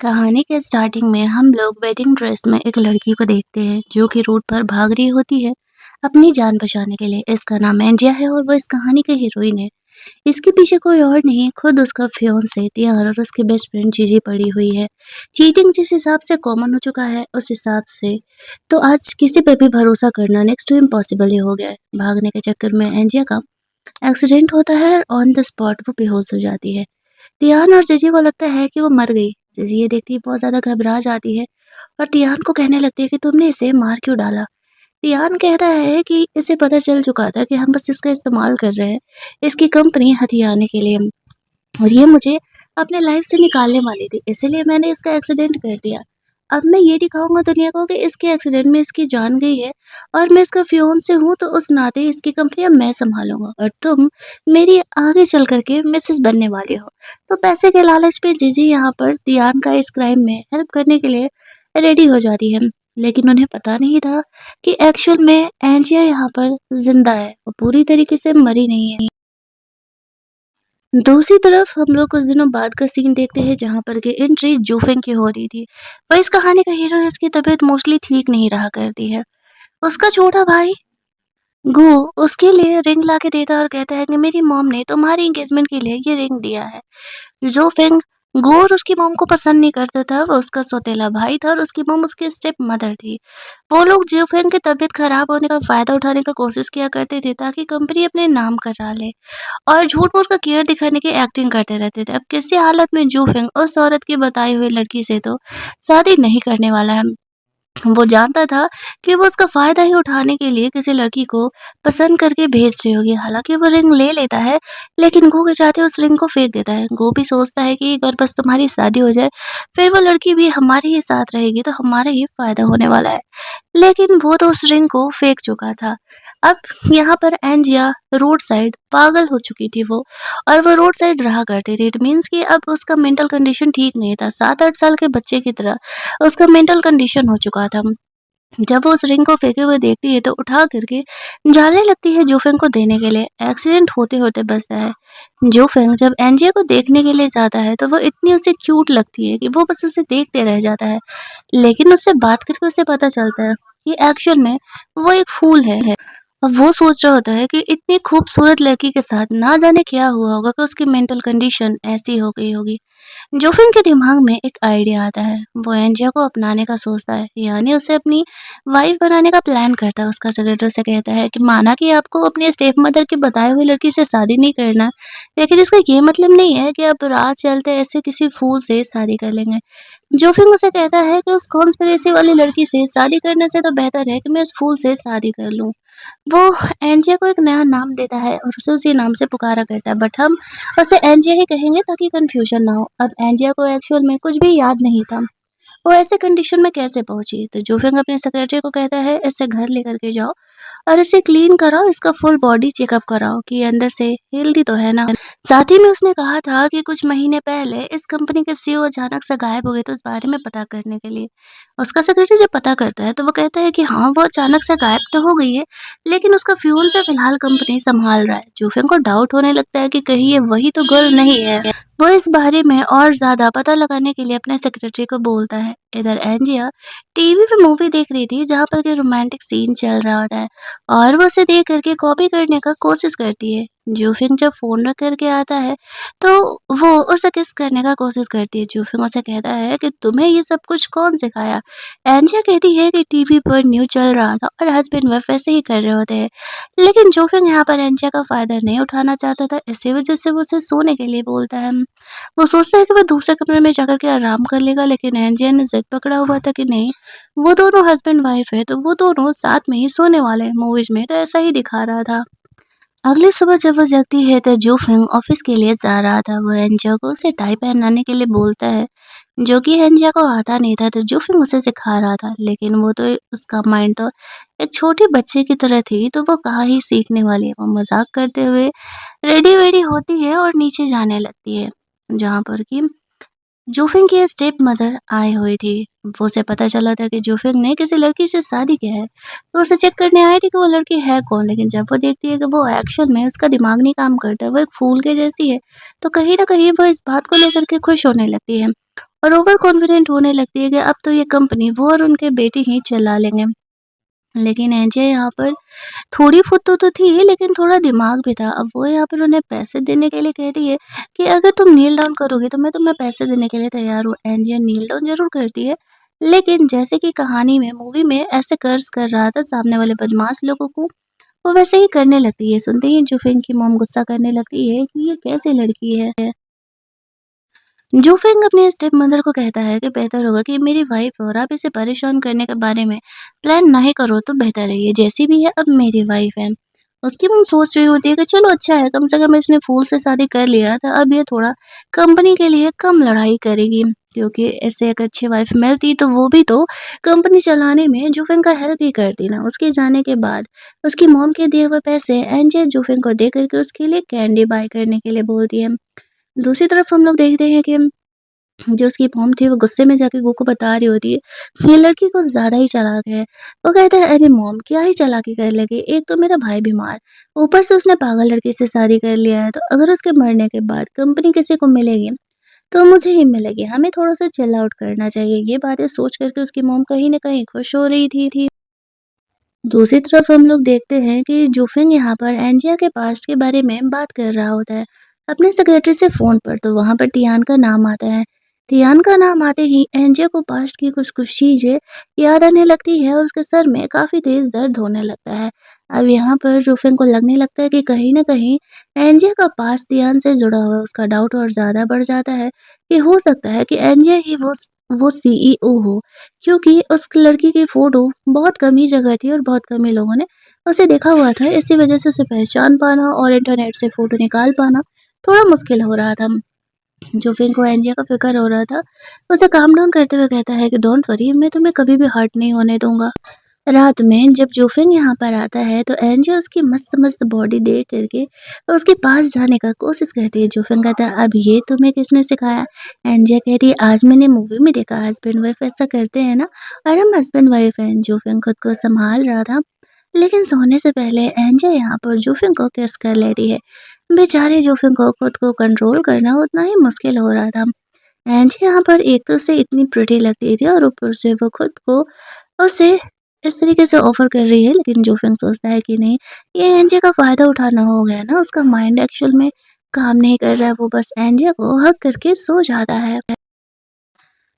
कहानी के स्टार्टिंग में हम लोग वेडिंग ड्रेस में एक लड़की को देखते हैं जो कि रोड पर भाग रही होती है अपनी जान बचाने के लिए। इसका नाम एंजिया है और वो इस कहानी की हीरोइन है। इसके पीछे कोई और नहीं, खुद उसका फियांसे तियान और उसकी बेस्ट फ्रेंड जीजी पड़ी हुई है। चीटिंग जिस हिसाब से कॉमन हो चुका है उस हिसाब से तो आज किसी पे भी भरोसा करना नेक्स्ट टू इम्पॉसिबल ही हो गया है। भागने के चक्कर में एंजिया का एक्सीडेंट होता है और ऑन द स्पॉट वो बेहोश हो जाती है। तियान और जीजी को लगता है कि वो मर गई। जीजी ये देखती बहुत ज़्यादा घबरा जाती है और तियान को कहने लगती है कि तुमने इसे मार क्यों डाला। तियान कहता है कि इसे पता चल चुका था कि हम बस इसका इस्तेमाल कर रहे हैं, इसकी कंपनी हथियाने के लिए, और ये मुझे अपने लाइफ से निकालने वाली थी, इसीलिए मैंने इसका एक्सीडेंट कर दिया। अब मैं ये दिखाऊंगा दुनिया को कि इसके एक्सीडेंट में इसकी जान गई है और मैं इसका फियोंसे हूँ, तो उस नाते इसकी कंपनी अब मैं संभालूंगा और तुम मेरी आगे चल करके मिसेस बनने वाली हो। तो पैसे के लालच पे जीजी यहाँ पर तियान का इस क्राइम में हेल्प करने के लिए रेडी हो जाती है। लेकिन उन्हें पता नहीं था कि एक्चुअल में एंजिया यहाँ पर जिंदा है, वो पूरी तरीके से मरी नहीं है। दूसरी तरफ हम लोग कुछ दिनों बाद का सीन देखते हैं जहाँ पर कि एंट्री जूफिंग की हो रही थी। पर इस कहानी का हीरो, इसकी तबीयत मोस्टली ठीक नहीं रहा करती है। उसका छोटा भाई गो उसके लिए रिंग ला के देता है और कहता है कि मेरी मॉम ने तुम्हारी एंगेजमेंट के लिए ये रिंग दिया है। जो फेंग गोर उसकी मॉम को पसंद नहीं करता था, वो उसका सौतेला भाई था और उसकी मॉम उसकी स्टेप मदर थी। वो लोग जो फेंग की तबीयत खराब होने का फायदा उठाने का कोशिश किया करते थे ताकि कंपनी अपने नाम करा ले, और झूठ-मूठ का केयर दिखाने की एक्टिंग करते रहते थे। अब किसी हालत में जू फेंग उस औरत की बताई हुई लड़की से तो शादी नहीं करने वाला है। वो जानता था कि वो उसका फ़ायदा ही उठाने के लिए किसी लड़की को पसंद करके भेज रही होगी। हालाँकि वो रिंग ले लेता है, लेकिन गो के चाहते उस रिंग को फेंक देता है। गो भी सोचता है कि एक बार बस तुम्हारी शादी हो जाए, फिर वो लड़की भी हमारे ही साथ रहेगी, तो हमारा ही फ़ायदा होने वाला है। लेकिन वो तो उस रिंग को फेंक चुका था। अब यहाँ पर एंजिया रोड साइड पागल हो चुकी थी वो, और वो रोड साइड रहा करती थी। इट मीन्स कि अब उसका मेंटल कंडीशन ठीक नहीं था। 7-8 साल के बच्चे की तरह उसका मेंटल कंडीशन हो चुका था। जब वो उस रिंग को फेंके हुए देखती है तो उठा करके जाने लगती है जोफेंग को देने के लिए। एक्सीडेंट होते-होते बचता है। जोफेंग जब एंजिया को देखने के लिए जाता है तो वो इतनी उसे क्यूट लगती है कि वो बस उसे देखते रह जाता है। लेकिन उससे बात करके उसे पता चलता है कि एक्चुअल में वो एक फूल है। अब वो सोच रहा होता है कि इतनी खूबसूरत लड़की के साथ ना जाने क्या हुआ होगा कि उसकी मेंटल कंडीशन ऐसी हो गई होगी। जोफिन के दिमाग में एक आइडिया आता है। वो एंजिया को अपनाने का सोचता है, यानी उसे अपनी वाइफ बनाने का प्लान करता है। उसका सेक्रेटरी से कहता है कि माना कि आपको अपनी स्टेप मदर की बताई हुई लड़की से शादी नहीं करना, लेकिन इसका ये मतलब नहीं है कि आप राह चलते ऐसे किसी फूल से शादी कर लेंगे। जोफिन उसे कहता है कि उस कॉन्स्पिरेसी वाली लड़की से शादी करने से तो बेहतर है कि मैं उस फूल से शादी कर लूं। वो एंजिया को एक नया नाम देता है और उसे उसी नाम से पुकारा करता है, बट हम उसे एंजिया ही कहेंगे ताकि कंफ्यूजन ना हो। अब एंजिया को एक्चुअल में कुछ भी याद नहीं था, वो ऐसे कंडीशन में कैसे पहुंची। तो जोफिंग अपने सेक्रेटरी को कहता है इसे घर लेकर के जाओ और इसे क्लीन कराओ, इसका फुल बॉडी चेकअप कराओ कि ये अंदर से हेल्दी तो है ना। साथ ही में उसने कहा था कि कुछ महीने पहले इस कंपनी के सीईओ अचानक से गायब हो गए, तो उस बारे में पता करने के लिए उसका सेक्रेटरी जब पता करता है तो वो कहता है कि हाँ, वो अचानक से गायब तो हो गई है, लेकिन उसका फ्यून से फिलहाल कंपनी संभाल रहा है। जोफिंग को डाउट होने लगता है कि कहीं ये वही तो गर्ल नहीं है। वो इस बारे में और ज्यादा पता लगाने के लिए अपने सेक्रेटरी को बोलता है। इधर एंजिया टीवी पे मूवी देख रही थी जहाँ पर के रोमांटिक सीन चल रहा होता है और वो उसे देख करके कॉपी करने का कोशिश करती है। जूफिंग जब फोन रख करके आता है तो वो उसे किस करने का कोशिश करती है। जूफिंग उसे कहता है कि तुम्हें ये सब कुछ कौन सिखाया। एंजिया कहती है कि टीवी पर न्यूज चल रहा था और हस्बैंड वाइफ ऐसे ही कर रहे होते हैं, लेकिन जूफिंग यहाँ पर एंजिया का फायदा नहीं उठाना चाहता था, इसी वजह से वो उसे सोने के लिए बोलता है। वो सोचता है कि वो दूसरे कमरे में जाकर के आराम कर लेगा, लेकिन एंजिया ने जिद पकड़ा हुआ था कि नहीं, वो दोनों हस्बैंड वाइफ है तो वो दोनों साथ में ही सोने वाले हैं। मूवीज में तो ऐसा ही दिखा रहा था। अगली सुबह जब वो जगती है तो जो फिंग ऑफिस के लिए जा रहा था, वो एंजिया को उसे टाई पहनाने के लिए बोलता है, जो कि एंजिया को आता नहीं था। तो जो फिंग उसे सिखा रहा था, लेकिन वो तो उसका माइंड तो एक छोटे बच्चे की तरह थी, तो वो कहाँ ही सीखने वाली है। वो मजाक करते हुए रेडी वेडी होती है और नीचे जाने लगती है, जहाँ पर कि जूफिंग की स्टेप मदर आई हुई थी। वो उसे पता चला था कि जूफिंग ने किसी लड़की से शादी किया है, तो उसे चेक करने आई थी कि वो लड़की है कौन। लेकिन जब वो देखती है कि वो एक्शन में उसका दिमाग नहीं काम करता, वो एक फूल के जैसी है, तो कहीं ना कहीं वो इस बात को लेकर के खुश होने लगती है और ओवर कॉन्फिडेंट होने लगती है कि अब तो ये कंपनी वो और उनके बेटे ही चला लेंगे। लेकिन एंजिया यहाँ पर थोड़ी फुर्सत तो थी, लेकिन थोड़ा दिमाग भी था। अब वो यहाँ पर उन्हें पैसे देने के लिए कहती है कि अगर तुम नील डाउन करोगे तो मैं तुम्हें पैसे देने के लिए तैयार हूँ। एंजिया नील डाउन ज़रूर करती है, लेकिन जैसे कि कहानी में, मूवी में ऐसे कर्ज कर रहा था सामने वाले बदमाश लोगों को, वो वैसे ही करने लगती है। सुनते ही जुफिंग की मॉम गुस्सा करने लगती है कि ये कैसी लड़की है। जूफेंग अपने स्टेप मदर को कहता है कि बेहतर होगा कि मेरी वाइफ और आप इसे परेशान करने के बारे में प्लान नहीं करो तो बेहतर है। ये जैसी भी है अब मेरी वाइफ है। उसकी मम सोच रही होती है कि चलो अच्छा है, कम से कम इसने फूल से शादी कर लिया था, अब ये थोड़ा कंपनी के लिए कम लड़ाई करेगी, क्योंकि ऐसे एक अच्छी वाइफ मिलती तो वो भी तो कंपनी चलाने में जूफेंग का हेल्प ही करती ना। उसके जाने के बाद उसकी मॉम के दिए हुए पैसे एंजे जूफेंग को दे करके उसके लिए कैंडी बाय करने के लिए बोलती है। दूसरी तरफ हम लोग देखते हैं कि जो उसकी मॉम थी वो गुस्से में जाके गो को बता रही होती है ये लड़की कुछ ज़्यादा ही चालाक है। वो कहता है अरे मॉम क्या ही चालाकी कर लगी, एक तो मेरा भाई बीमार, ऊपर से उसने पागल लड़की से शादी कर लिया है, तो अगर उसके मरने के बाद कंपनी किसी को मिलेगी तो मुझे ही मिलेगी, हमें थोड़ा सा चिल आउट करना चाहिए। ये बातें सोच करके उसकी मॉम कहीं ना कहीं खुश हो रही थी। दूसरी तरफ हम लोग देखते हैं कि जूफिंग यहाँ पर एंजिया के पास्ट के बारे में बात कर रहा होता है अपने सेक्रेटरी से फ़ोन पर, तो वहाँ पर टियान का नाम आता है। टियान का नाम आते ही एंजिया को पास्ट की कुछ-कुछ चीज़ें याद आने लगती है और उसके सर में काफ़ी तेज़ दर्द होने लगता है। अब यहाँ पर जूफिंग को लगने लगता है कि कहीं न कहीं एंजिया का पास्ट टियान से जुड़ा हुआ है। उसका डाउट और ज़्यादा बढ़ जाता है कि हो सकता है कि एंजिया ही वो सीईओ हो, क्योंकि उस लड़की की फ़ोटो बहुत कम ही जगह थी और बहुत कम ही लोगों ने उसे देखा हुआ था। इसी वजह से उसे पहचान पाना और इंटरनेट से फ़ोटो निकाल पाना थोड़ा मुश्किल हो रहा था। जोफ़िन को एंजिया का फ़िक्र हो रहा था। उसे काम डाउन करते हुए कहता है कि डोंट वरी, मैं तुम्हें कभी भी हर्ट नहीं होने दूँगा। रात में जब जोफ़िन यहाँ पर आता है तो एंजिया उसकी मस्त-मस्त बॉडी देख कर के उसके पास जाने का कोशिश करती है। जोफ़िन कहता है अब ये तुम्हें किसने सिखाया? एंजिया कहती है आज मैंने मूवी में देखा हस्बैंड वाइफ ऐसा करते हैं ना, और हम हस्बैंड वाइफ हैं। जोफ़िन खुद को संभाल रहा था, लेकिन सोने से पहले एंजिया यहाँ पर जोफ़िन को किस कर लेती है। बेचारे जोफ़िन को खुद को कंट्रोल करना उतना ही मुश्किल हो रहा था। एंजी यहाँ पर एक तो उसे इतनी प्रिटी लगती थी और ऊपर से वो खुद को उसे इस तरीके से ऑफ़र कर रही है, लेकिन जोफिंग सोचता है कि नहीं, ये एंजी का फ़ायदा उठाना हो गया ना, उसका माइंड एक्चुअल में काम नहीं कर रहा है, वो बस एंजिया को हग करके सो जाता है।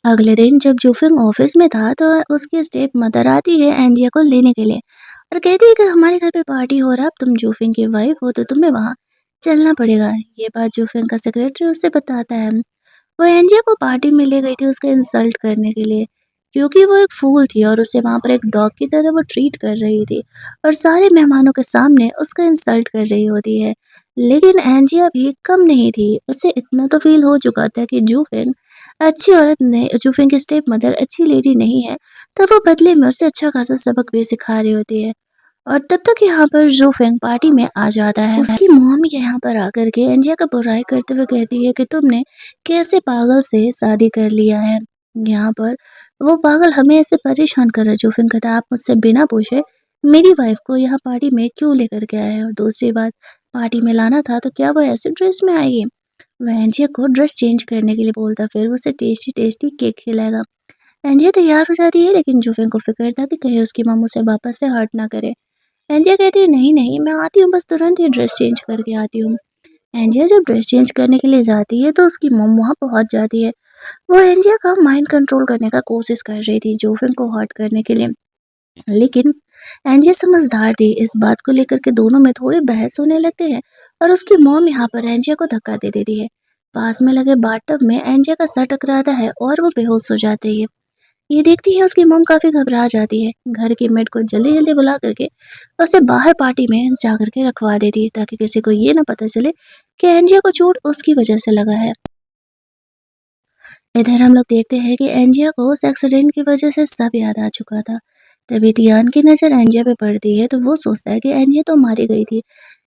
अगले दिन जब जोफिंग ऑफिस में था तो उसकी स्टेप मदर आती है एंजिया को लेने के लिए और कहती है कि हमारे घर पे पार्टी हो रहा है, अब तुम जोफिंग की वाइफ हो तो तुम्हें वहाँ चलना पड़ेगा। ये बात जोफिंग का सेक्रेटरी उसे बताता है। वो एंजिया को पार्टी में ले गई थी उसका इंसल्ट करने के लिए, क्योंकि वो एक फूल थी और उसे वहाँ पर एक डॉग की तरह वो ट्रीट कर रही थी और सारे मेहमानों के सामने उसका इंसल्ट कर रही होती है। लेकिन एंजिया भी कम नहीं थी, उसे इतना तो फील हो चुका था कि जूफिन अच्छी औरत ने जूफिन की स्टेप मदर अच्छी लेडी नहीं है, तो वो बदले में उसे अच्छा खासा सबक भी सिखा रही होती है। और तब तक यहाँ पर जूफिंग पार्टी में आ जाता है। उसकी मॉम यहाँ पर आकर के एंजिया का बुराई करते हुए कहती है कि तुमने कैसे पागल से शादी कर लिया है। यहाँ पर वो पागल हमें ऐसे परेशान कर रहा है। जोफिन कहता है आप मुझसे बिना पूछे मेरी वाइफ को यहाँ पार्टी में क्यों लेकर के आए हैं, और दूसरी बात पार्टी में लाना था तो क्या वो ऐसे ड्रेस में आएगी। वह एंजिया को ड्रेस चेंज करने के लिए बोलता, फिर वो उसे टेस्टी टेस्टी केक खिलाएगा। एंजिया तैयार हो जाती है, लेकिन जोफिन को फिक्र था कि कहीं उसकी मम उसे वापस से हर्ट ना करे। एंजिया कहती है नहीं नहीं मैं आती हूँ, बस तुरंत ही ड्रेस चेंज करके आती हूँ। एंजिया जब ड्रेस चेंज करने के लिए जाती है तो उसकी मम वहाँ पहुँच जाती है। वो एंजिया का माइंड कंट्रोल करने का कोशिश कर रही थी जोफिन को हर्ट करने के लिए, लेकिन एंजिया समझदार थी। इस बात को लेकर के दोनों में थोड़े बहस होने लगते हैं और उसकी मॉम यहाँ पर एंजिया को धक्का दे देती है। पास में लगे बाथटब में एंजिया का सर टकराता है और वो बेहोश हो जाती है। ये देखती है उसकी मॉम काफी घबरा जाती है। घर की मेड को जल्दी जल्दी बुला करके उसे बाहर पार्टी में जा करके रखवा देती है, ताकि किसी को ये ना पता चले कि एंजिया को चोट उसकी वजह से लगा है। इधर हम लोग देखते हैं कि एंजिया को उस एक्सीडेंट की वजह से सब याद आ चुका था। तभी तियान की नज़र एंजिया पे पड़ती है तो वो सोचता है कि एंजिया तो मारी गई थी,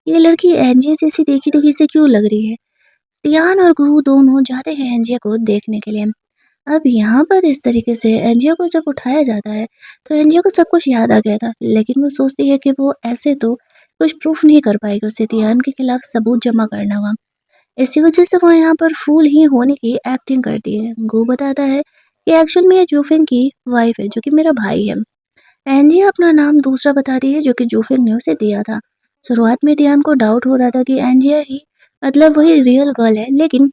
ये लड़की एंजिया जैसी देखी देखी से क्यों लग रही है। तियान और गुहू दोनों जाते हैं एंजिया को देखने के लिए। अब यहाँ पर इस तरीके से एंजिया को जब उठाया जाता है तो एंजिया को सब कुछ याद आ गया था, लेकिन वो सोचती है कि वो ऐसे तो कुछ प्रूफ नहीं कर पाएगी, उसे तियान के खिलाफ सबूत जमा करना होगा। इसी वजह से वो यहाँ पर फूल ही होने की एक्टिंग करती है। गो बताता है कि एक्चुअल में ये जूफिंग की वाइफ है, जो कि मेरा भाई है। एंजी अपना नाम दूसरा बताती है, जो कि जूफिंग ने उसे दिया था। शुरुआत में धियान को डाउट हो रहा था कि एंजिया ही मतलब वही रियल गर्ल है, लेकिन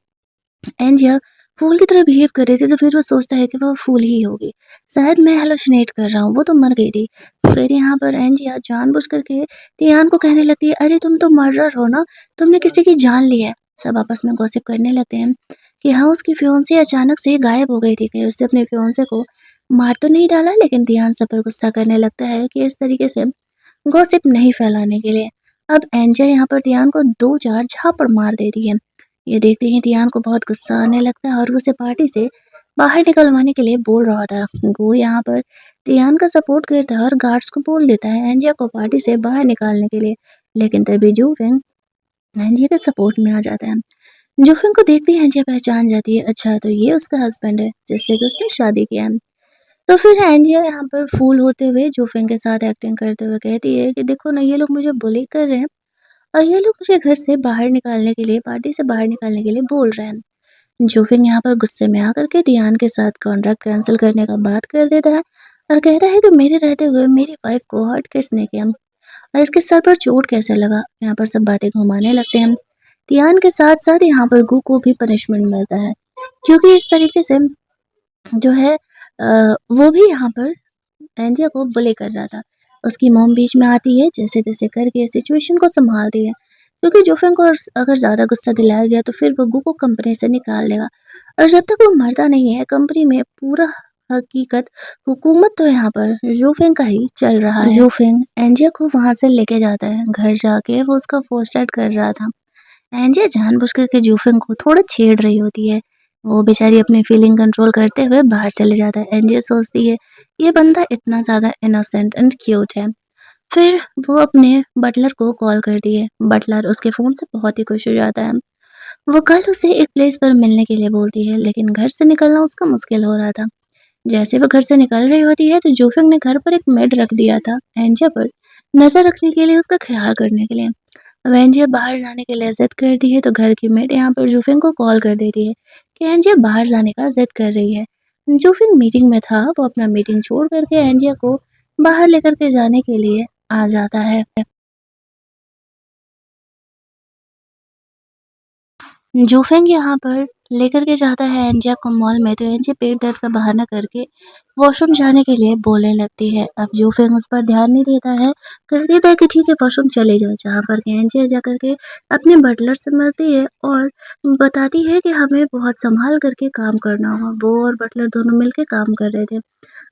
एंजिया फूल की तरह बिहेव कर रही थी, तो फिर वो सोचता है कि वो फूल ही होगी। शायद मैं हेलुसिनेट कर रहा हूँ, वो तो मर गई थी। फिर यहाँ पर एंजिया जानबूझ करके धियान को कहने लगती है, अरे तुम तो मर्डर हो ना, तुमने किसी की जान ली है। सब आपस में गॉसिप करने लगते हैं कि हाँ, उसकी फियोंसी अचानक से गायब हो गई थी, कि उसने अपने फियोंसे को मार तो नहीं डाला, लेकिन ध्यान सब पर गुस्सा करने लगता है कि इस तरीके से गॉसिप नहीं फैलाने के लिए। अब एंजिया यहाँ पर धियान को 2-4 झापड़ मार देती है। ये देखते ही धियान को बहुत गुस्सा आने लगता है और वो उसे पार्टी से बाहर निकलवाने के लिए बोल रहा था। गो यहाँ पर धियान का सपोर्ट करता है और गार्ड्स को बोल देता है एंजिया को पार्टी से बाहर निकालने के लिए। लेकिन तभी जूफिंग एंजिया के सपोर्ट में आ जाता है। जूफिंग को देखते ही एंजिया पहचान जाती है, अच्छा तो ये उसका हस्बैंड है जिससे कि उसने शादी किया है। तो फिर एंजिया यहाँ पर फूल होते हुए जूफिंग के साथ एक्टिंग करते हुए कहती है कि देखो ना, ये लोग मुझे बुली कर रहे हैं और ये लोग मुझे घर से बाहर निकालने के लिए, पार्टी से बाहर निकालने के लिए बोल रहे हैं। जूफिंग यहाँ पर गुस्से में आकर के धियान के साथ कॉन्ट्रैक्ट कैंसिल करने का बात कर देता है और कहता है कि मेरे रहते हुए मेरी वाइफ को हर्ट किसने किया और इसके सर पर चोट कैसे लगा। यहाँ पर सब बातें घुमाने लगते हैं। धियान के साथ साथ यहाँ पर गू को भी पनिशमेंट मिलता है, क्योंकि इस तरीके से जो है वो भी यहाँ पर एंजिया को बुली कर रहा था। उसकी मॉम बीच में आती है, जैसे-तैसे करके सिचुएशन को संभालती है, क्योंकि जोफिन को अगर ज़्यादा गुस्सा दिलाया गया तो फिर वो गू को कंपनी से निकाल देगा और जब तक वो मरता नहीं है, कंपनी में पूरा हकीकत हुकूमत तो यहाँ पर जोफिन का ही चल रहा है। जोफिन एंजिया को वहाँ से लेके जाता है। घर जाके वो उसका फर्स्ट एड कर रहा था। एंजिया जानबूझकर के जोफिन को थोड़ा छेड़ रही होती है। वो बेचारी अपनी फीलिंग कंट्रोल करते हुए बाहर चले जाता है। एंजिया सोचती है, ये बंदा इतना ज़्यादा इनोसेंट एंड क्यूट है। फिर वो अपने बटलर को कॉल करती है। बटलर उसके फ़ोन से बहुत ही खुश हो जाता है। वो कल उसे एक प्लेस पर मिलने के लिए बोलती है, लेकिन घर से निकलना उसका मुश्किल हो रहा था। जैसे वो घर से निकल रही होती है, तो जोफिंग ने घर पर एक मेड रख दिया था एंजिया पर, नज़र रखने के लिए, उसका ख्याल करने के लिए। अब एंजिया बाहर जाने के लिए ज़िद करती है, तो घर की मेड यहाँ पर जोफिंग को कॉल कर देती है कि एंजिया बाहर जाने का ज़िद कर रही है। जोफिंग मीटिंग में था, वो अपना मीटिंग छोड़ करके एंजिया को बाहर लेकर के जाने के लिए आ जाता है। जूफेंग यहाँ पर लेकर के जाता है एंजिया को मॉल में, तो एंजिया पेट दर्द का बहाना करके वॉशरूम जाने के लिए बोलने लगती है। अब जूफेंग उस पर ध्यान नहीं देता है, कह देता है कि ठीक है वॉशरूम चले जाओ। जहाँ पर के एंजिया जा करके अपने बटलर से मिलती है और बताती है कि हमें बहुत संभाल करके काम करना होगा। वो और बटलर दोनों मिलके काम कर रहे थे।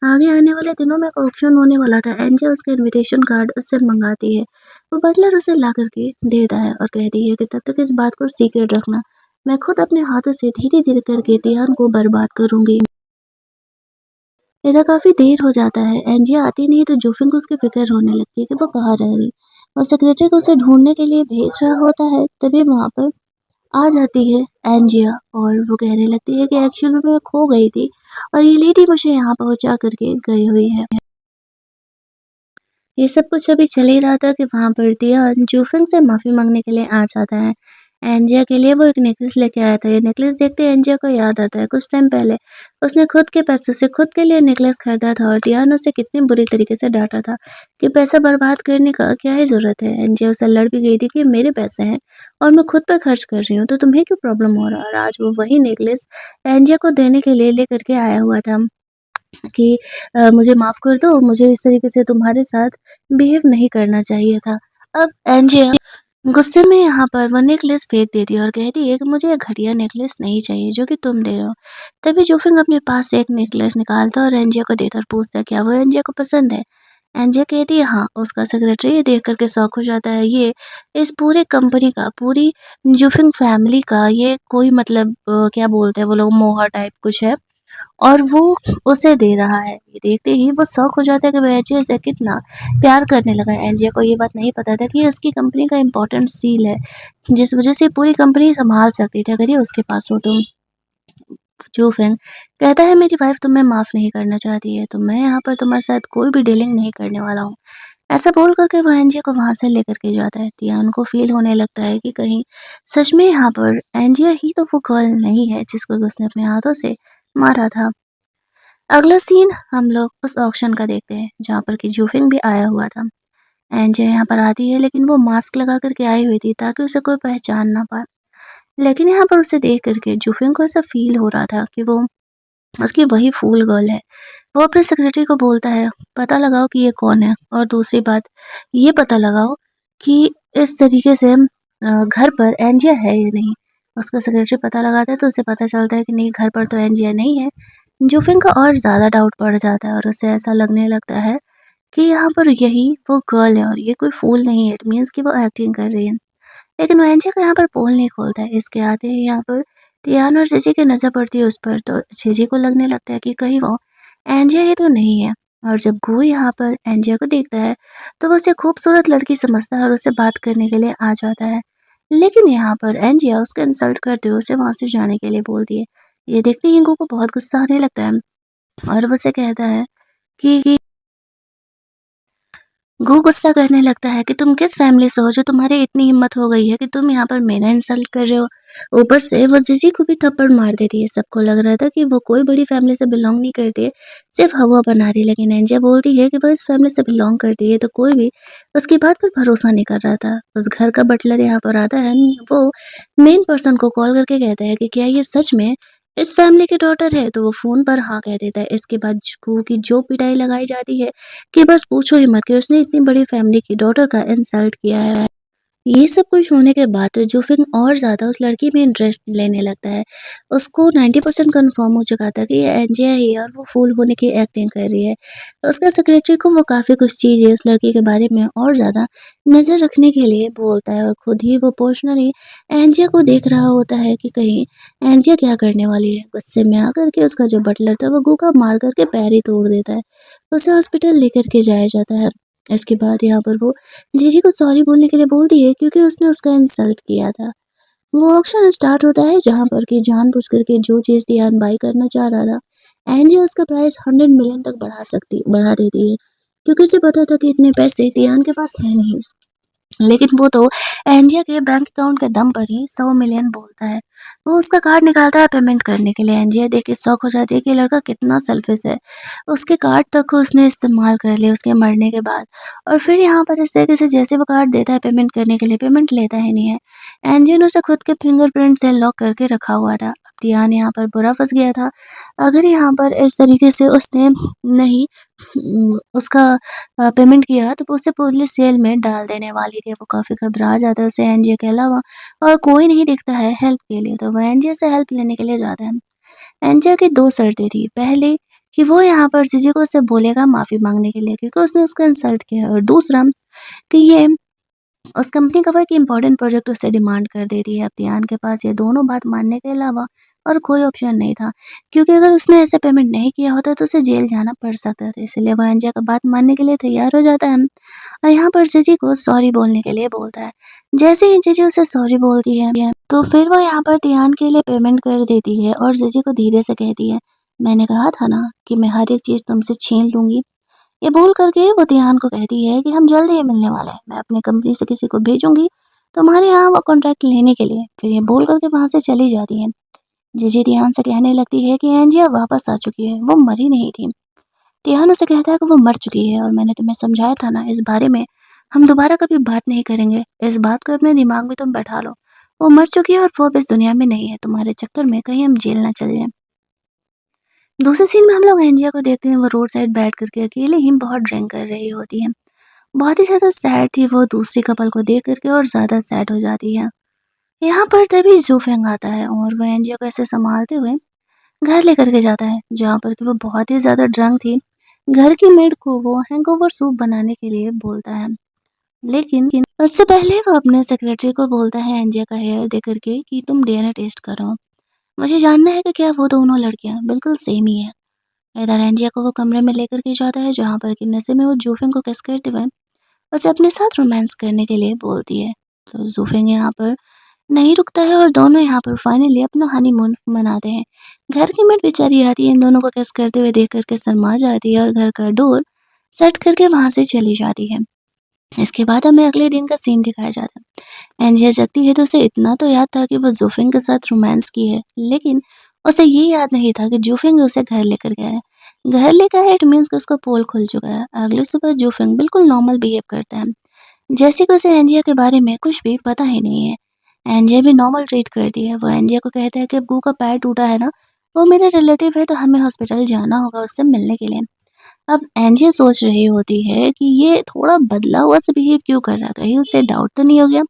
आगे आने वाले दिनों में एक ऑक्शन होने वाला था। एंजिया उसका इनविटेशन कार्ड उससे मंगाती है। वो बटलर उसे ला करके देता है और कहती है कि तब तक इस बात को सीक्रेट रखना। मैं खुद अपने हाथों से धीरे-धीरे करके ध्यान को बर्बाद करूँगी। इधर काफ़ी देर हो जाता है, एंजिया आती नहीं तो जोफिन को उसकी फ़िक्र होने लगती है कि वो कहाँ रह गई। और सेक्रेटरी को उसे ढूँढने के लिए भेज रहा होता है, तभी वहाँ पर आ जाती है एंजिया और वो कहने लगती है कि एक्चुअली में मैं खो गई थी और ये लेडी मुझे यहाँ पहुँचा कर के गई हुई है। ये सब कुछ अभी चल ही रहा था कि वहाँ पर दियान जूफिंग से माफ़ी माँगने के लिए आ जाता है। एंजिया के लिए वो एक नेकलेस लेके आया था। ये नेकलेस देखते ही एंजिया को याद आता है, कुछ टाइम पहले उसने खुद के पैसों से खुद के लिए नेकलेस खरीदा था और दियान उसे कितनी बुरी तरीके से डाँटा था कि पैसा बर्बाद करने का क्या ही ज़रूरत है। एंजिया उससे लड़ भी गई थी कि मेरे पैसे हैं और मैं खुद पर खर्च कर रही हूँ, तो तुम्हें क्यों प्रॉब्लम हो रहा है? और आज वो वही नेकलेस एंजिया को देने के लिए लेकर के आया हुआ था। कि मुझे माफ़ कर दो, मुझे इस तरीके से तुम्हारे साथ बिहेव नहीं करना चाहिए था। अब एंजिया गुस्से में यहाँ पर वो नेकलेस फेंक देती है और कहती है कि मुझे ये घटिया नेकलेस नहीं चाहिए जो कि तुम दे रहे हो। तभी जोफिंग अपने पास से एक नेकलेस निकालता है और एंजिया को देता है और पूछता है क्या वो एंजिया को पसंद है? एंजिया कहती है हाँ। उसका सेक्रेटरी ये देख कर के शॉक हो जाता है। ये इस पूरे कंपनी का, पूरी जोफिंग फैमिली का ये कोई मतलब क्या बोलते हैं वो लोग, मोहा टाइप कुछ है। और वो उसे दे रहा है। ये देखते ही वो शॉक हो जाता है कि वो एंजिया से कितना प्यार करने लगा है। एंजिया को ये बात नहीं पता था कि ये उसकी कंपनी का इम्पोर्टेंट सील है, जिस वज़ह से पूरी कंपनी सँभाल सकती थी अगर ये उसके पास हो तो। जो फेंग कहता है मेरी वाइफ़ तुम्हें माफ़ नहीं करना चाहती है, तो मैं यहाँ पर तुम्हारे साथ कोई भी डीलिंग नहीं करने वाला हूँ। ऐसा बोल कर के वो एंजिया को वहाँ से लेकर के जाता है। तियान को फ़ील होने लगता है कि कहीं सच में यहाँ पर एंजिया ही तो वो गर्ल नहीं है जिसको उसने अपने हाथों से मारा था। अगला सीन हम लोग उस ऑक्शन का देखते हैं जहाँ पर कि जूफिंग भी आया हुआ था। एंजिया यहाँ पर आती है लेकिन वो मास्क लगा कर के आई हुई थी ताकि उसे कोई पहचान ना पाए। लेकिन यहाँ पर उसे देख कर के जूफिंग को ऐसा फ़ील हो रहा था कि वो उसकी वही फूल गर्ल है। वो अपने सेक्रेटरी को बोलता है, पता लगाओ कि ये कौन है और दूसरी बात ये पता लगाओ कि इस तरीके से घर पर एंजिया है या नहीं। उसका सेक्रेटरी पता लगाता है तो उसे पता चलता है कि नहीं, घर पर तो एंजिया नहीं है। जूफिंग का और ज़्यादा डाउट बढ़ जाता है और उसे ऐसा लगने लगता है कि यहाँ पर यही वो गर्ल है और ये कोई फूल नहीं है। इट मीन्स कि वो एक्टिंग कर रही है। लेकिन वेंजी को यहाँ पर पोल नहीं खोलता है। इसके आते ही यहाँ पर टियान और जीजी की नज़र पड़ती है उस पर, तो जीजी को लगने लगता है कि कहीं वो एंजिया ही तो नहीं है। और जब गू यहाँ पर एंजिया को देखता है तो वो उसे खूबसूरत लड़की समझता है और उससे बात करने के लिए आ जाता है। लेकिन यहाँ पर एंजिया उसका इंसल्ट करते हुए उसे वहाँ से जाने के लिए बोलती है। ये देखते ही गू को बहुत गुस्सा आने लगता है और वो उसे कहता है कि गू गुस्सा करने लगता है कि तुम किस फैमिली से हो जो तुम्हारी इतनी हिम्मत हो गई है कि तुम यहाँ पर मेरा इंसल्ट कर रहे हो। ऊपर से वो जीजी को भी थप्पड़ मार देती है। सबको लग रहा था कि वो कोई बड़ी फैमिली से बिलोंग नहीं करती, सिर्फ हवा बना रही। लेकिन एंजिया बोलती है कि वो इस फैमिली से बिलोंग करती है, तो कोई भी उसकी बात पर भरोसा नहीं कर रहा था। उस घर का बटलर यहाँ पर आता है। वो मेन पर्सन को कॉल करके कहता है कि क्या ये सच में इस फैमिली की डॉटर है, तो वो फोन पर हाँ कह देता है। इसके बाद गू की जो पिटाई लगाई जाती है कि बस पूछो ही मत कि उसने इतनी बड़ी फैमिली की डॉटर का इंसल्ट किया है। ये सब कुछ होने के बाद तो जोफिंग और ज़्यादा उस लड़की में इंटरेस्ट लेने लगता है। उसको 90% कन्फर्म हो चुका था कि ये एंजिया ही है और वो फूल होने की एक्टिंग कर रही है। तो उसका सेक्रेटरी को वो काफ़ी कुछ चीज़ें उस लड़की के बारे में और ज़्यादा नज़र रखने के लिए बोलता है और खुद ही वो पर्सनली एंजिया को देख रहा होता है कि कहीं एंजिया क्या करने वाली है। गुस्से में आकर के उसका जो बटलर था वो गूका मार करके पैर ही तोड़ देता है। उसे हॉस्पिटल लेकर के जाया जाता है। इसके बाद यहाँ पर वो जीजी को सॉरी बोलने के लिए बोलती है क्योंकि उसने उसका इंसल्ट किया था। वो ऑक्शन स्टार्ट होता है जहाँ पर कि जानबूझ करके जो चीज़ तियान बाई करना चाह रहा था, एंजी उसका प्राइस 100 मिलियन तक बढ़ा देती है क्योंकि उसे पता था कि इतने पैसे तियान के पास है नहीं। लेकिन वो तो एंजिया के बैंक अकाउंट के दम पर ही 100 मिलियन बोलता है। वो उसका कार्ड निकालता है पेमेंट करने के लिए। एंजिया देख के शॉक हो जाती है कि लड़का कितना सेल्फिश है। उसके कार्ड तक को उसने इस्तेमाल कर लिया उसके मरने के बाद। और फिर यहाँ पर इस तरीके से जैसे वो कार्ड देता है पेमेंट करने के लिए, पेमेंट लेता ही नहीं है। एंजिया ने उसे खुद के फिंगरप्रिंट से लॉक करके रखा हुआ था। अब ध्यान यहाँ पर बुरा फंस गया था। अगर यहाँ पर इस तरीके से उसने नहीं उसका पेमेंट किया तो वो उसे पुलिस जेल में डाल देने वाली थी। वो काफ़ी घबरा जाता है, उसे एनजीओ के अलावा और कोई नहीं दिखता है हेल्प के लिए, तो वो एनजीओ से हेल्प लेने के लिए जाता है। एनजीओ की 2 शर्तें थी। पहली कि वो यहाँ पर जीजी को उससे बोलेगा माफ़ी माँगने के लिए क्योंकि उसने उसका इंसल्ट किया, और दूसरा कि ये उस कंपनी का वो एक इम्पोर्टेंट प्रोजेक्ट उससे डिमांड कर देती है। अब ध्यान के पास ये दोनों बात मानने के अलावा और कोई ऑप्शन नहीं था, क्योंकि अगर उसने ऐसे पेमेंट नहीं किया होता तो उसे जेल जाना पड़ सकता था। इसलिए वो एंजिया का बात मानने के लिए तैयार हो जाता है और यहाँ पर जीजी को सॉरी बोलने के लिए बोलता है। जैसे ही जीजी उसे सॉरी बोलती है तो फिर वो यहाँ पर ध्यान के लिए पेमेंट कर देती है और जीजी को धीरे से कहती है, मैंने कहा था ना कि मैं हर एक चीज़ तुमसे छीन लूंगी। ये बोल करके वो तिहान को कहती है कि हम जल्द ही मिलने वाले हैं। मैं अपनी कंपनी से किसी को भेजूँगी तुम्हारे यहाँ वो कॉन्ट्रैक्ट लेने के लिए। फिर ये बोल करके वहाँ से चली जाती है। जीजी तिहान से कहने लगती है कि एंजिया वापस आ चुकी है, वो मरी नहीं थी। तिहान उसे कहता है कि वो मर चुकी है और मैंने तुम्हें समझाया था ना, इस बारे में हम दोबारा कभी बात नहीं करेंगे। इस बात को अपने दिमाग में तुम बैठा लो। वो मर चुकी है और वो अब इस दुनिया में नहीं है। तुम्हारे चक्कर में कहीं हम जेल ना चल जाएँ। दूसरे सीन में हम लोग एंजिया को देखते हैं, वो रोड साइड बैठ करके अकेले ही बहुत ड्रिंक कर रही होती है। बहुत ही ज़्यादा सैड थी वो दूसरे कपल को देख कर के और ज़्यादा सैड हो जाती है। यहाँ पर तभी ज़ूफेंग आता है और वो एंजियो को ऐसे संभालते हुए घर लेकर के जाता है, जहाँ पर कि वो बहुत ही ज़्यादा ड्रंक थी। घर की मेड को वो हैंगओवर सूप बनाने के लिए बोलता है, लेकिन उससे पहले वो अपने सेक्रेटरी को बोलता है एंजिया का हेयर दे करके कि तुम डीएनए टेस्ट करो। मुझे जानना है कि क्या वो दोनों लड़कियाँ बिल्कुल सेम ही हैं। इधर एंजिया को वो कमरे में लेकर के जाता है, जहाँ पर कि नशे में वो ज़ूफेंग को किस करते हुए उसे अपने साथ रोमांस करने के लिए बोलती है। तो ज़ूफेंग यहाँ पर नहीं रुकता है और दोनों यहाँ पर फाइनली अपना हनीमून मनाते हैं। घर की मेड बेचारी आती है, इन दोनों को किस करते हुए देख कर के शर्मा जाती है और घर का डोर सेट करके वहाँ से चली जाती है। इसके बाद हमें अगले दिन का सीन दिखाया जाता है। एंजिया जगती है तो उसे इतना तो याद था कि वो जूफिंग के साथ रोमांस की है, लेकिन उसे ये याद नहीं था कि जूफिंग उसे घर लेकर गया है। घर लेकर है इट मीन्स कि उसका पोल खुल चुका है। अगली सुबह जूफिंग बिल्कुल नॉर्मल बिहेव करता है, जैसे कि उसे एंजिया के बारे में कुछ भी पता ही नहीं है। एंजिया भी नॉर्मल ट्रीट करती है। वो एंजिया को कहता है कि अब गू का पैर टूटा है ना, वो मेरा रिलेटिव है तो हमें हॉस्पिटल जाना होगा उससे मिलने के लिए। अब एंजिया सोच रही होती है कि ये थोड़ा बदला हुआ सा बिहेव क्यों कर रहा है, कहीं उसे डाउट तो नहीं हो गया।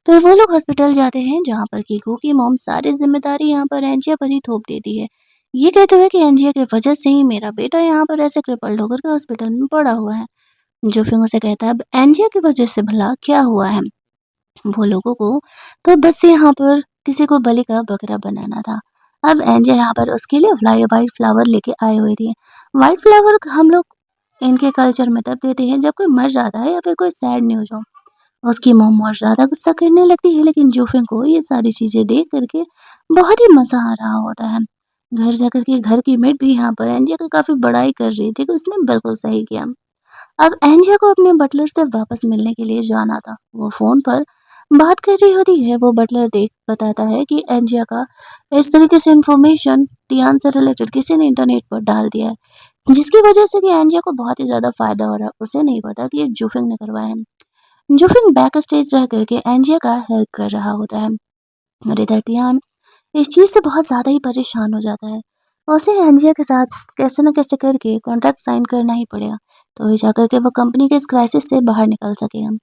फिर वो लोग हॉस्पिटल जाते हैं जहाँ पर कीकू की मॉम सारी जिम्मेदारी यहाँ पर एंजिया पर ही थोप देती है। ये कहते हुए कि एंजिया की वजह से ही मेरा बेटा यहाँ पर ऐसे क्रिपल्ड होकर के हॉस्पिटल में पड़ा हुआ है। जो फिर उसे कहता है अब एंजिया की वजह से भला क्या हुआ है वो लोगों को, तो बस यहाँ पर किसी को बलि का बकरा बनाना था। अब एंजिया यहाँ पर उसके लिए व्हाइट फ्लावर लेके आए हुए थे। व्हाइट फ्लावर हम लोग इनके कल्चर में तब देते हैं जब कोई मर जाता है या फिर कोई सैड न्यूज हो। उसकी मॉम और ज़्यादा गुस्सा करने लगती है, लेकिन जोफिन को ये सारी चीज़ें देख करके बहुत ही मज़ा आ रहा होता है। घर जाकर के घर की मेट भी यहाँ पर एंजिया की काफ़ी बड़ाई कर रही थी कि उसने बिल्कुल सही किया। अब एंजिया को अपने बटलर से वापस मिलने के लिए जाना था। वो फ़ोन पर बात कर रही होती है। वो बटलर देख बताता है कि एंजिया का इस तरीके से इन्फॉर्मेशन टियान से रिलेटेड किसी ने इंटरनेट पर डाल दिया है, जिसकी वजह से कि एंजिया को बहुत ही ज़्यादा फ़ायदा हो रहा है। उसे नहीं पता कि ये जूफिंग ने करवाया है। जूफिंग बैक स्टेज रह करके एंजिया का हेल्प कर रहा होता है और इधर टियान इस चीज़ से बहुत ज़्यादा ही परेशान हो जाता है। उसे एंजिया के साथ कैसे न कैसे करके कॉन्ट्रैक्ट साइन करना ही पड़ेगा, तो ही जाकर के वो कंपनी के इस क्राइसिस से बाहर निकल सकेगा।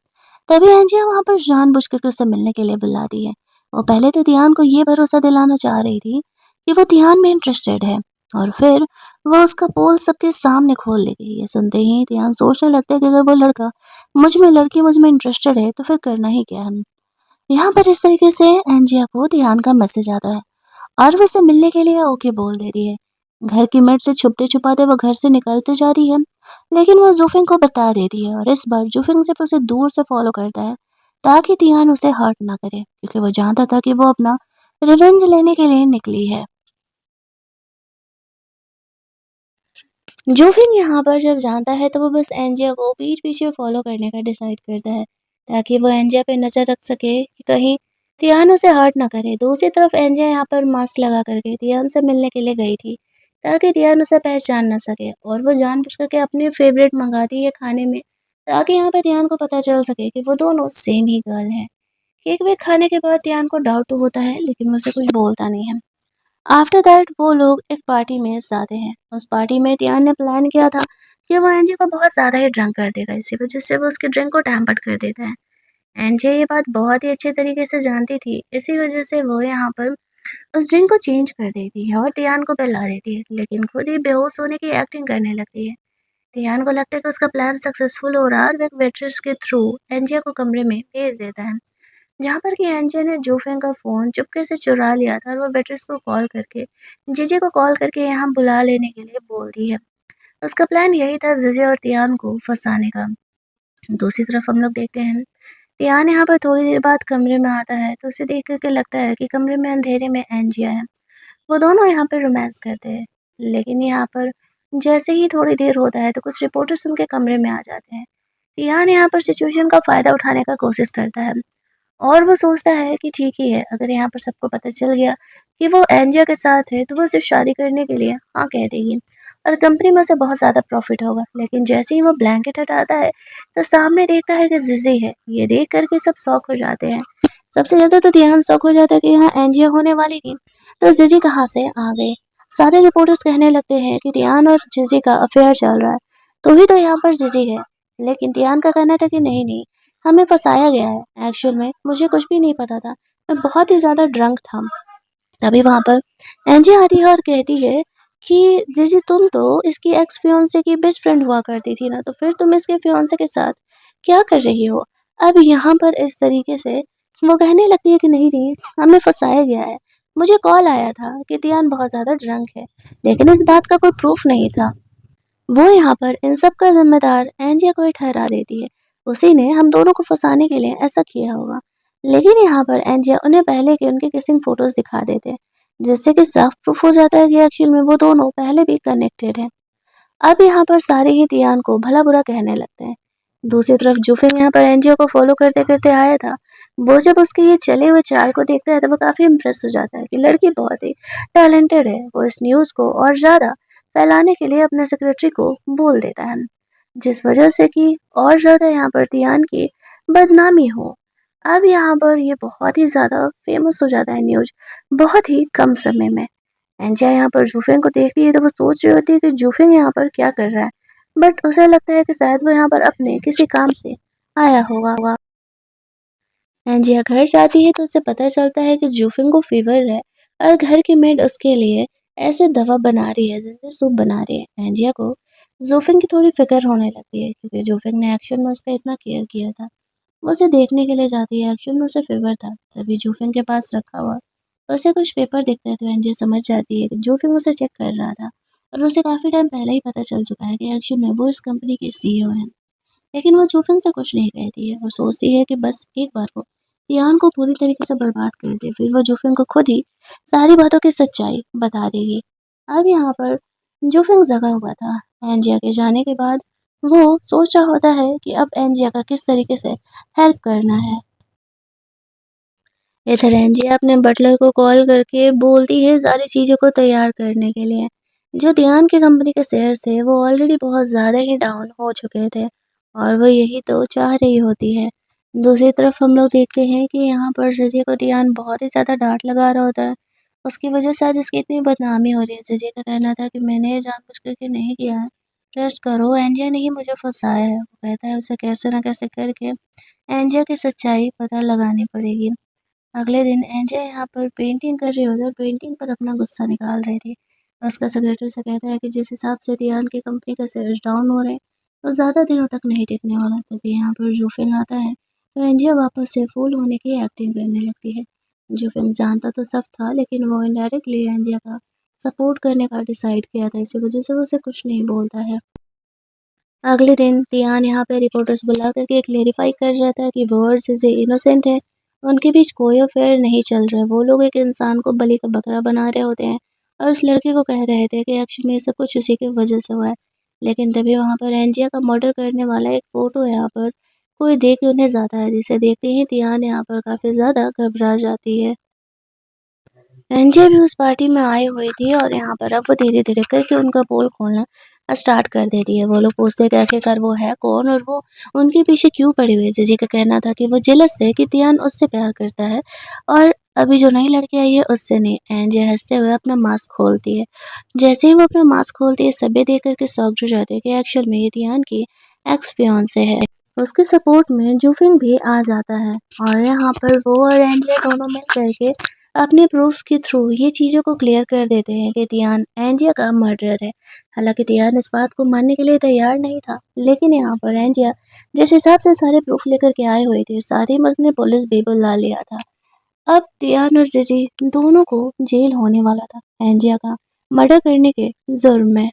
तभी एंजिया वहाँ पर जानबूझकर के उसे मिलने के लिए बुलाती है। वो पहले तो ध्यान को ये भरोसा दिलाना चाह रही थी कि वो ध्यान में इंटरेस्टेड है, और फिर वो उसका पोल सबके सामने खोल देगी। ये सुनते ही ध्यान सोचने लगता है कि अगर वो लड़का मुझ में, लड़की मुझ में इंटरेस्टेड है तो फिर करना ही क्या है। यहाँ पर इस तरीके से एंजिया को ध्यान का मैसेज आता है और वो उसे मिलने के लिए ओके बोल देती है। घर की मेड से छुपते-छुपाते वो घर से निकल तो जाती है, लेकिन वो जूफिंग को बता देती है और इस बार जूफिंग सिर्फ उसे दूर से फॉलो करता है ताकि तियान उसे हर्ट ना करे, क्योंकि वो जानता था कि वो अपना रिवेंज लेने के लिए निकली है। जूफिंग यहाँ पर जब जानता है तो वो बस एंजिया को पीठ पीछे फॉलो करने का डिसाइड करता है ताकि वो एंजिया पे नजर रख सके कि कहीं तियान उसे हर्ट ना करे। दूसरी तरफ एंजिया यहाँ पर मास्क लगा करके तियान से मिलने के लिए गई थी ताकि तियान उसे पहचान ना सके, और वो जानबूझ करके अपनी फेवरेट मंगाती है खाने में ताकि यहाँ पे तियान को पता चल सके कि वो दोनों सेम ही गर्ल है। केक वेक खाने के बाद तियान को डाउट तो होता है, लेकिन वो उसे कुछ बोलता नहीं है। आफ्टर दैट वो लोग एक पार्टी में जाते हैं। उस पार्टी में टियान ने प्लान किया था कि वो एंजी को बहुत ज़्यादा ही ड्रंक कर देगा, इसी वजह से वो उसके ड्रिंक को टैम्पर्ड कर देता है। एंजी ये बात बहुत ही अच्छे तरीके से जानती थी, इसी वजह से वो यहाँ पर उस ड्रिंक को चेंज कर देती है और टियान को पिला देती है, लेकिन खुद ही बेहोश होने की एक्टिंग करने लगती है। टियान को लगता है कि उसका प्लान सक्सेसफुल हो रहा है और वो एक वेट्रेस के थ्रू एंजिया को कमरे में भेज देता है, जहाँ पर कि एंजिया ने जूफेंग का फ़ोन चुपके से चुरा लिया था और वो वेट्रेस को कॉल करके जीजे को कॉल करके यहाँ बुला लेने के लिए बोल दी है। उसका प्लान यही था जीजे और तियान को फंसाने का। दूसरी तरफ हम लोग देखते हैं तियान यहाँ पर थोड़ी देर बाद कमरे में आता है तो उसे देख करके लगता है कि कमरे में अंधेरे में एंजिया है। वो दोनों यहाँ पर रोमांस करते हैं, लेकिन यहाँ पर जैसे ही थोड़ी देर होता है तो कुछ रिपोर्टर्स उनके कमरे में आ जाते हैं। तियान यहाँ पर सिचुएशन का फ़ायदा उठाने का कोशिश करता है और वो सोचता है कि ठीक ही है, अगर यहाँ पर सबको पता चल गया कि वो एंजिया के साथ है तो वो उसे शादी करने के लिए हाँ कह देगी और कंपनी में उसे बहुत ज़्यादा प्रॉफिट होगा। लेकिन जैसे ही वो ब्लैंकेट हटाता है तो सामने देखता है कि जिजी है। ये देख करके सब शौक हो जाते हैं। सबसे ज़्यादा तो ध्यान शौक हो जाता है कि यहाँ एंजिया होने वाली थी तो जिजी कहाँ से आ गए। सारे रिपोर्टर्स कहने लगते हैं कि ध्यान और जिजी का अफेयर चल रहा है, तो ही तो यहाँ पर जिजी है। लेकिन ध्यान का कहना था कि नहीं नहीं, हमें फँसाया गया है। एक्चुअल में मुझे कुछ भी नहीं पता था, मैं बहुत ही ज़्यादा ड्रंक था। तभी वहाँ पर एंजी आती है और कहती है कि जीजी तुम तो इसकी एक्स फियोंसे की बेस्ट फ्रेंड हुआ करती थी ना, तो फिर तुम इसके फियोंसे के साथ क्या कर रही हो। अब यहाँ पर इस तरीके से वो कहने लगती है कि नहीं नहीं, हमें फंसाया गया है। मुझे कॉल आया था कि तियान बहुत ज़्यादा ड्रंक है, लेकिन इस बात का कोई प्रूफ नहीं था। वो यहाँ पर इन सब का ज़िम्मेदार एंजिया को ही ठहरा देती है। उसी ने हम दोनों को फँसाने के लिए ऐसा किया होगा। लेकिन यहाँ पर एंजिया उन्हें पहले के उनके किसिंग फ़ोटोज़ दिखा देते हैं, जिससे कि साफ प्रूफ हो जाता है कि एक्चुअल में वो दोनों पहले भी कनेक्टेड हैं। अब यहाँ पर सारे ही तियान को भला-बुरा कहने लगते हैं। दूसरी तरफ जूफिंग यहाँ पर एनजियो को फॉलो करते करते आया था। वो जब उसके ये चले हुए चाल को देखता है तो वो काफी इम्प्रेस हो जाता है कि लड़की बहुत ही टैलेंटेड है। वो इस न्यूज को और ज्यादा फैलाने के लिए अपने सेक्रेटरी को बोल देता है, जिस वजह से कि और ज्यादा यहाँ पर तियान की बदनामी हो। अब यहाँ पर ये बहुत ही ज्यादा फेमस हो जाता है न्यूज बहुत ही कम समय में। एंजिया यहाँ पर जूफिंग को देखती है तो वो सोच रही होती है कि जूफिंग यहाँ पर क्या कर रहा है, बट उसे लगता है कि शायद वो यहाँ पर अपने किसी काम से आया होगा। एंजिया घर जाती है तो उसे पता चलता है कि जूफिंग को फीवर है और घर की मेड उसके लिए ऐसे दवा बना रही है जैसे सूप बना रही है। एंजिया को जूफिंग की थोड़ी फिक्र होने लगती है क्योंकि जूफिंग ने एक्शन में उसका इतना केयर किया था। वो उसे देखने के लिए जाती है, एक्चुअल में उसे फीवर था। तभी जूफिंग के पास रखा हुआ उसे कुछ पेपर दिखता है तो एंजिया समझ जाती है कि जूफिंग उसे चेक कर रहा था और उसे काफ़ी टाइम पहले ही पता चल चुका है कि एक्चुअल में वो इस कंपनी के सीईओ हैं। लेकिन वो जूफिंग से कुछ नहीं कहती है और सोचती है कि बस एक बार को तियान को पूरी तरीके से बर्बाद कर दे, फिर वो जूफिंग को खुद ही सारी बातों की सच्चाई बता देगी। अब यहाँ पर जूफिंग जगा हुआ था एंजिया के जाने के बाद। वो सोच रहा होता है कि अब एंजिया का किस तरीके से हेल्प करना है। इधर एंजिया अपने बटलर को कॉल करके बोलती है सारी चीज़ों को तैयार करने के लिए। जो ध्यान की कंपनी के शेयर्स थे वो ऑलरेडी बहुत ज़्यादा ही डाउन हो चुके थे और वो यही तो चाह रही होती है। दूसरी तरफ हम लोग देखते हैं कि यहाँ पर जजे को ध्यान बहुत ही ज़्यादा डांट लगा रहा होता है। उसकी वजह से आज उसकी इतनी बदनामी हो रही है। जजे का कहना था कि मैंने ये जानबूझ करके नहीं किया है, ट्रस्ट करो एंजिया ने ही मुझे फंसाया है। वो कहता है उसे कैसे ना कैसे करके एंजिया की सच्चाई पता लगानी पड़ेगी। अगले दिन एंजय यहाँ पर पेंटिंग कर रही होती है और पेंटिंग पर अपना गुस्सा निकाल रही थी। उसका सेक्रेटरी से कहता है कि जिस हिसाब से ध्यान की कंपनी का शेयर्स डाउन हो रहे हैं तो ज़्यादा दिनों तक नहीं टिकने वाला। तभी यहाँ पर जूफिंग आता है तो एंजिया वापस से फूल होने की एक्टिंग करने लगती है। जूफिंग जानता तो सब था लेकिन वो इनडायरेक्टली एंजिया का सपोर्ट करने का डिसाइड किया था, इसी वजह से वो उसे कुछ नहीं बोलता है। अगले दिन तियान यहाँ पे रिपोर्टर्स बुला करके क्लेरिफाई कर रहा था कि वो और जिसे इनोसेंट है, उनके बीच कोई अफेयर नहीं चल रहा है। वो लोग एक इंसान को बलि का बकरा बना रहे होते हैं और उस लड़के को कह रहे थे कि एक्चुअली में ये सब कुछ उसी की वजह से हुआ है। लेकिन तभी वहाँ पर एंजिया का मर्डर करने वाला एक फोटो यहाँ पर कोई देख के उन्हें जाता है, जिसे देखते ही तियान यहाँ पर काफ़ी ज़्यादा घबरा जाती है। एंजे भी उस पार्टी में आई हुई थी और यहाँ पर अब वो धीरे-धीरे करके उनका पोल खोलना स्टार्ट कर देती है। वो लोग पूछते हैं कि आखिरकार वो है कौन और वो उनके पीछे क्यों पड़ी हुई है। जीजी का कहना था कि वो जेलस है कि तियान उससे प्यार करता है और अभी जो नई लड़की आई है उससे नहीं। एंजे हंसते हुए अपना मास्क खोलती है। जैसे ही वो अपना मास्क खोलती है सभी देख करके शॉक्ड हो जाते हैं कि एक्चुअल में ये तियान की एक्स फियांसे है। उसके सपोर्ट में जूफिंग भी आ जाता है और यहाँ पर वो और एंजे दोनों मिल करके अपने प्रूफ के थ्रू ये चीज़ों को क्लियर कर देते हैं कि तियान एंजिया का मर्डरर है। हालांकि तियान इस बात को मानने के लिए तैयार नहीं था, लेकिन यहाँ पर एंजिया जिस हिसाब से सारे प्रूफ लेकर के आए हुए थे, साथ ही में उसने पुलिस भी बुला लिया था। अब तियान और जिजी दोनों को जेल होने वाला था एंजिया का मर्डर करने के जुर्म में।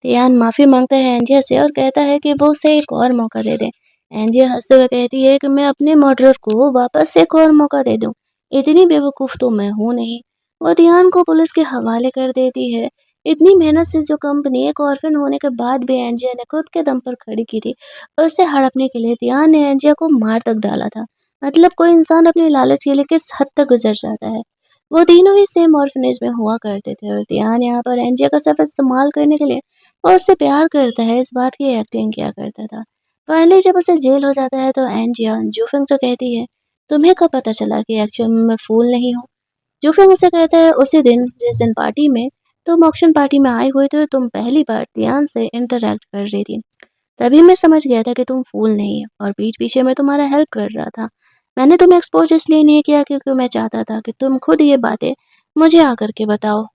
तियान माफ़ी मांगता है एंजिया से और कहता है कि वो उसे एक और मौका दे दे। एंजिया हंसते हुए कहती है कि मैं अपने मर्डरर को वापस से एक और मौका दे दूं, इतनी बेवकूफ़ तो मैं हूँ नहीं। वो तियान को पुलिस के हवाले कर देती है। इतनी मेहनत से जो कंपनी एक ऑर्फन होने के बाद भी एंजिया ने खुद के दम पर खड़ी की थी, उससे हड़पने के लिए तियान ने एंजिया को मार तक डाला था। मतलब कोई इंसान अपने लालच के लिए किस हद तक गुजर जाता है। वो तीनों ही सेम ऑर्फनेज में हुआ करते थे और तियान यहाँ पर एंजिया का सिर्फ इस्तेमाल करने के लिए वो उससे प्यार करता है इस बात की एक्टिंग किया करता था। फाइनली जब उसे जेल हो जाता है तो एंजिया जूफिंग से कहती है, तुम्हें कब पता चला कि एक्चुअल में मैं फूल नहीं हूँ। जूफिंग उसे कहता है, उसी दिन जिस दिन पार्टी में तुम ऑक्शन पार्टी में आए हुए थे और तुम पहली बार ध्यान से इंटरेक्ट कर रही थी, तभी मैं समझ गया था कि तुम फूल नहीं है और पीठ पीछे मैं तुम्हारा हेल्प कर रहा था। मैंने तुम्हें एक्सपोज इसलिए नहीं किया क्योंकि मैं चाहता था कि तुम खुद ये बातें मुझे आकर के बताओ।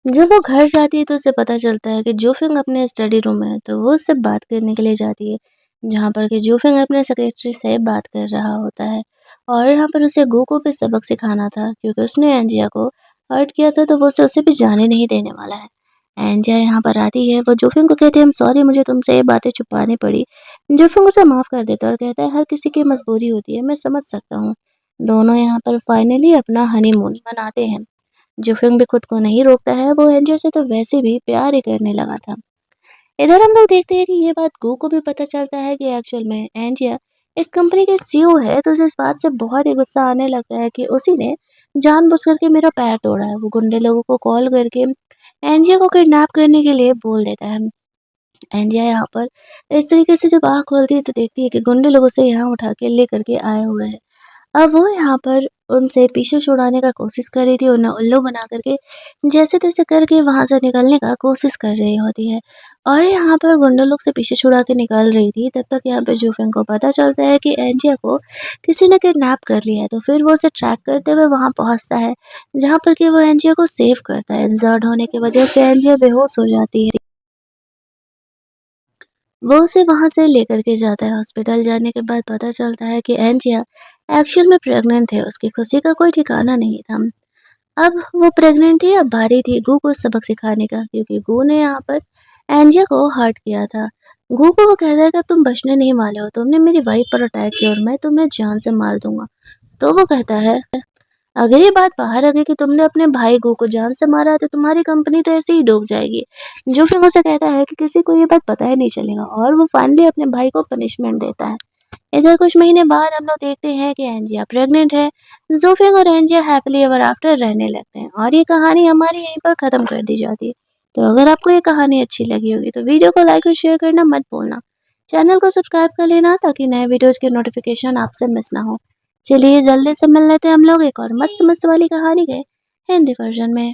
जब वो घर जाती है तो उसे पता चलता है कि जूफिंग अपने स्टडी रूम में है, तो वो उससे बात करने के लिए जाती है, जहाँ पर कि जूफिंग अपने सेक्रेटरी से बात कर रहा होता है और यहाँ पर उसे गोको पे सबक सिखाना था क्योंकि उसने एंजिया को हर्ट किया था, तो वो उसे भी जाने नहीं देने वाला है। एंजिया यहाँ पर आती है, वो जूफिंग को कहती है, हम सॉरी, मुझे तुमसे ये बातें छुपानी पड़ी। जूफिंग उसे माफ़ कर देता है और कहता है हर किसी की मजबूरी होती है, मैं समझ सकता हूँ। दोनों यहाँ पर फाइनली अपना हनीमून मनाते हैं। जो फ़िल्म भी खुद को नहीं रोकता है, वो एंजल से तो वैसे भी प्यार ही करने लगा था। इधर हम लोग देखते हैं कि ये बात गो को भी पता चलता है कि एक्चुअल में एंजिया इस कंपनी के सीईओ है, तो उसे इस बात से बहुत ही गुस्सा आने लगता है कि उसी ने जानबूझ करके मेरा पैर तोड़ा है। वो गुंडे लोगों को कॉल करके एंजिया को किडनैप करने के लिए बोल देता है। एंजिया यहाँ पर इस तरीके से जब आँख खोलती है तो देखती है कि गुंडे लोग उसे यहाँ उठा के लेकर के आए हुए हैं। अब वो यहाँ पर उनसे पीछे छुड़ाने का कोशिश कर रही थी, उन्हें उल्लू बना करके जैसे-तैसे करके वहाँ से निकलने का कोशिश कर रही होती है। और यहाँ पर गुंडों लोग से पीछे छुड़ा के निकल रही थी, तब तक यहाँ पे जूफिंग को पता चलता है कि एंजिया को किसी ने किडनैप कर लिया है। तो फिर वो उसे ट्रैक करते हुए वहाँ पहुँचता है, जहाँ पर कि वो एंजिया को सेव करता है। इंजर्ड होने की वजह से एंजिया बेहोश हो जाती है। वो उसे वहाँ से लेकर के जाता है। हॉस्पिटल जाने के बाद पता चलता है कि एंजिया एक्चुअल में प्रेग्नेंट है। उसकी खुशी का कोई ठिकाना नहीं था। अब वो प्रेग्नेंट थी, अब बारी थी गू को सबक सिखाने का, क्योंकि गू ने यहाँ पर एंजिया को हर्ट किया था। गू को वो कहता है कि अब तुम बचने नहीं वाले हो, तुमने मेरी वाइफ पर अटैक किया और मैं तुम्हें जान से मार दूंगा। तो वो कहता है, अगर ये बात बाहर आ गई कि तुमने अपने भाई गो को जान से मारा तो तुम्हारी कंपनी तो ऐसे ही डूब जाएगी। जो फिर उसे कहता है कि किसी को ये बात पता ही नहीं चलेगा, और वो फाइनली अपने भाई को पनिशमेंट देता है। इधर कुछ महीने बाद हम लोग देखते हैं कि एंजिया प्रेग्नेंट है। जोफिया और एंजिया हैप्पीली एवर आफ्टर रहने लगते हैं, और ये कहानी हमारी यहीं पर खत्म कर दी जाती है। तो अगर आपको ये कहानी अच्छी लगी होगी तो वीडियो को लाइक और शेयर करना मत भूलना। चैनल को सब्सक्राइब कर लेना ताकि नए वीडियोज के नोटिफिकेशन आपसे मिस ना हो। चलिए जल्दी से मिल लेते हैं हम लोग एक और मस्त मस्त वाली कहानी के हिंदी वर्जन में।